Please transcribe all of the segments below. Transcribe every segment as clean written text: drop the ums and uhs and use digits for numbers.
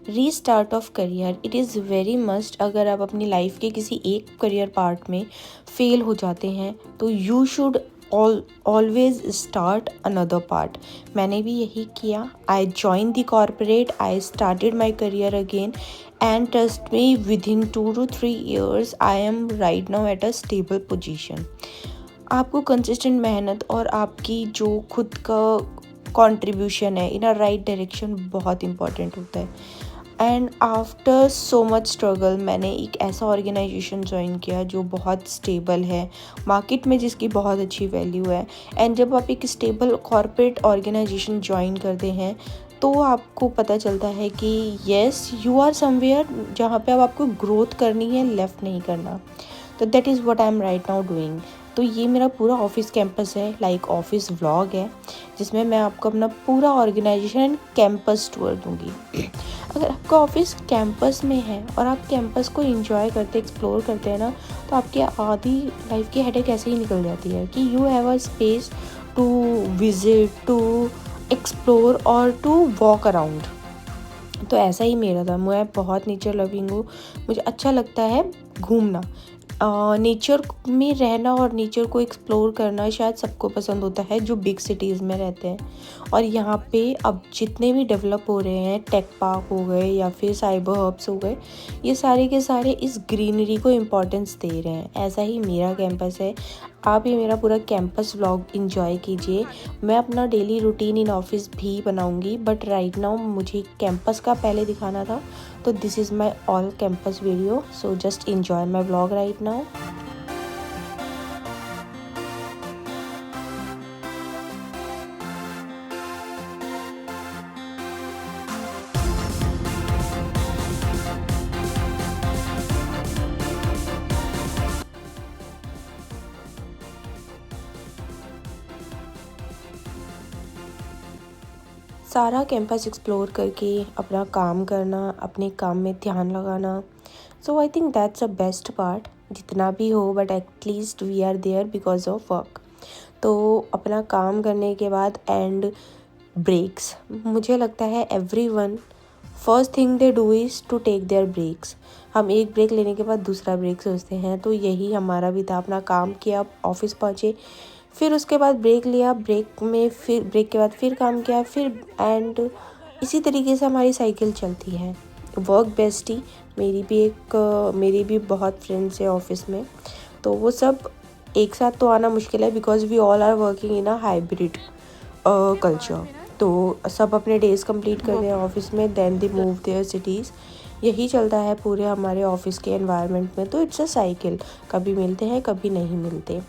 Restart of career, it is very must. अगर आप अपनी लाइफ के किसी एक करियर पार्ट में फेल हो जाते हैं तो you should always start another part. मैंने भी यही किया। I join the corporate, I started my career again, and trust me, with in 2 to 3 years I am right now at a stable position. आपको consistent मेहनत और आपकी जो खुद का कंट्रीब्यूशन है इन अ राइट डायरेक्शन बहुत इंपॉर्टेंट होता है। And after so much struggle मैंने एक ऐसा ऑर्गेनाइजेशन ज्वाइन किया जो बहुत स्टेबल है, मार्केट में जिसकी बहुत अच्छी वैल्यू है। एंड जब आप एक स्टेबल कॉर्पोरेट ऑर्गेनाइजेशन ज्वाइन करते हैं तो आपको पता चलता है कि येस यू आर समवेयर जहाँ पे अब आपको ग्रोथ करनी है, लेफ़्ट नहीं करना। तो that is what I am right now doing. तो ये मेरा पूरा ऑफिस कैंपस है, लाइक ऑफिस व्लॉग है, जिसमें मैं आपको अपना पूरा ऑर्गेनाइजेशन एंड कैंपस टूर दूंगी। अगर आपका ऑफिस कैंपस में है और आप कैंपस को एंजॉय करते एक्सप्लोर करते हैं ना, तो आपकी आधी लाइफ की हेडेक ऐसे ही निकल जाती है कि you have a space to visit, to explore और टू वॉक अराउंड। तो ऐसा ही मेरा था। मैं बहुत नेचर लविंग हूँ, मुझे अच्छा लगता है घूमना, नेचर में रहना और नेचर को एक्सप्लोर करना शायद सबको पसंद होता है जो बिग सिटीज़ में रहते हैं। और यहाँ पे अब जितने भी डेवलप हो रहे हैं, टेक पार्क हो गए या फिर साइबर हब्स हो गए, ये सारे के सारे इस ग्रीनरी को इम्पोर्टेंस दे रहे हैं। ऐसा ही मेरा कैंपस है। आप ये मेरा पूरा कैंपस व्लॉग इंजॉय कीजिए। मैं अपना डेली रूटीन इन ऑफिस भी बनाऊंगी, बट राइट नाउ मुझे कैंपस का पहले दिखाना था, तो this is my all campus video. So just enjoy my vlog right now. सारा कैंपस एक्सप्लोर करके अपना काम करना, अपने काम में ध्यान लगाना। So I think that's a best part. जितना भी हो but at least we are there because of work. तो अपना काम करने के बाद एंड ब्रेक्स, मुझे लगता है everyone first thing they do is to take their breaks. हम एक ब्रेक लेने के बाद दूसरा ब्रेक सोचते हैं, तो यही हमारा भी था। अपना काम किया, ऑफिस पहुँचे, फिर उसके बाद ब्रेक लिया, ब्रेक में फिर ब्रेक के बाद फिर काम किया, फिर एंड इसी तरीके से हमारी साइकिल चलती है। वर्क बेस्टी मेरी भी बहुत फ्रेंड्स है ऑफिस में, तो वो सब एक साथ तो आना मुश्किल है because we all are working in a hybrid culture. तो सब अपने डेज कंप्लीट करते हैं ऑफिस में, then they move their cities. यही चलता है पूरे हमारे ऑफिस के एनवायरनमेंट में। तो इट्स अ साइकिल, कभी मिलते हैं कभी नहीं मिलते।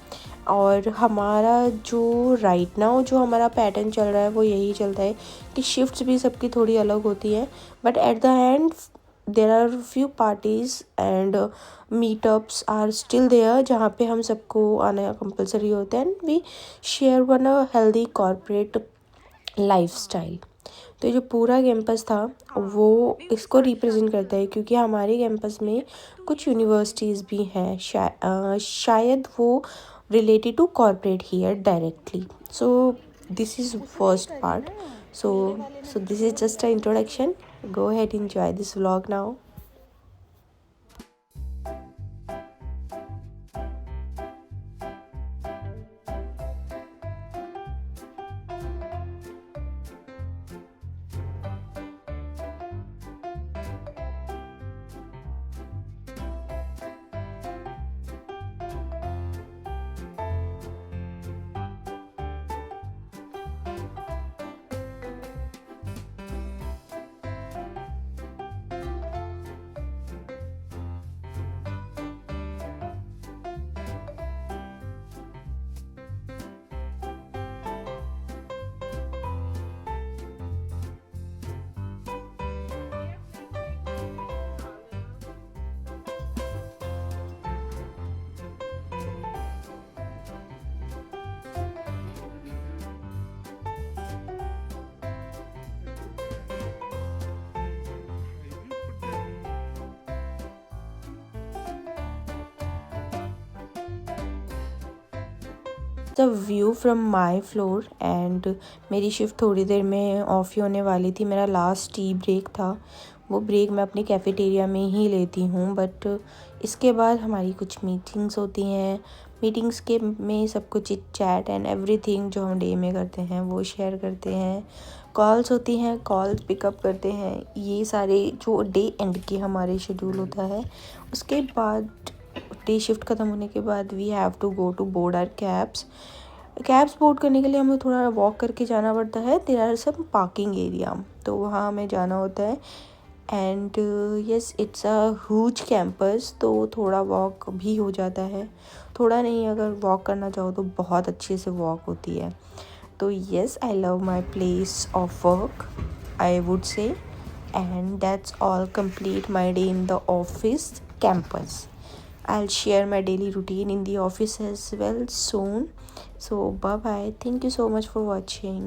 और हमारा जो राइट नाउ जो हमारा पैटर्न चल रहा है वो यही चलता है कि शिफ्ट्स भी सबकी थोड़ी अलग होती हैं, but at the end there are few parties and meetups are still there जहाँ पे हम सबको आना कंपलसरी होता है, and we share one a healthy corporate lifestyle. तो ये जो पूरा कैंपस था वो इसको रिप्रेजेंट करता है, क्योंकि हमारे कैंपस में कुछ यूनिवर्सिटीज़ भी हैं, शायद वो related to corporate here directly. So this is first part. So this is just an introduction. Go ahead, enjoy this vlog now. The view from my floor and मेरी शिफ्ट थोड़ी देर में of ही होने वाली थी। मेरा लास्ट टी ब्रेक था, वो break मैं अपनी कैफ़ेटेरिया में ही लेती हूँ। बट इसके बाद हमारी कुछ मीटिंग्स होती हैं। मीटिंग्स के में सब कुछ चैट एंड एवरीथिंग जो हम डे में करते हैं वो शेयर करते हैं। कॉल्स होती हैं, कॉल्स पिकअप करते हैं। ये सारे जो डे एंड के हमारे शेड्यूल होता है। उसके बाद डे शिफ्ट ख़त्म होने के बाद we have to go to board our cabs board करने के लिए हमें थोड़ा वॉक करके जाना पड़ता है। There are some parking area, तो वहाँ हमें जाना होता है। And yes, it's a huge campus, तो थोड़ा वॉक भी हो जाता है। थोड़ा नहीं, अगर वॉक करना चाहो तो बहुत अच्छे से वॉक होती है। तो yes, I love my place of work, I would say. And that's all complete my day in the office campus. I'll share my daily routine in the office as well soon. So bye bye. Thank you so much for watching.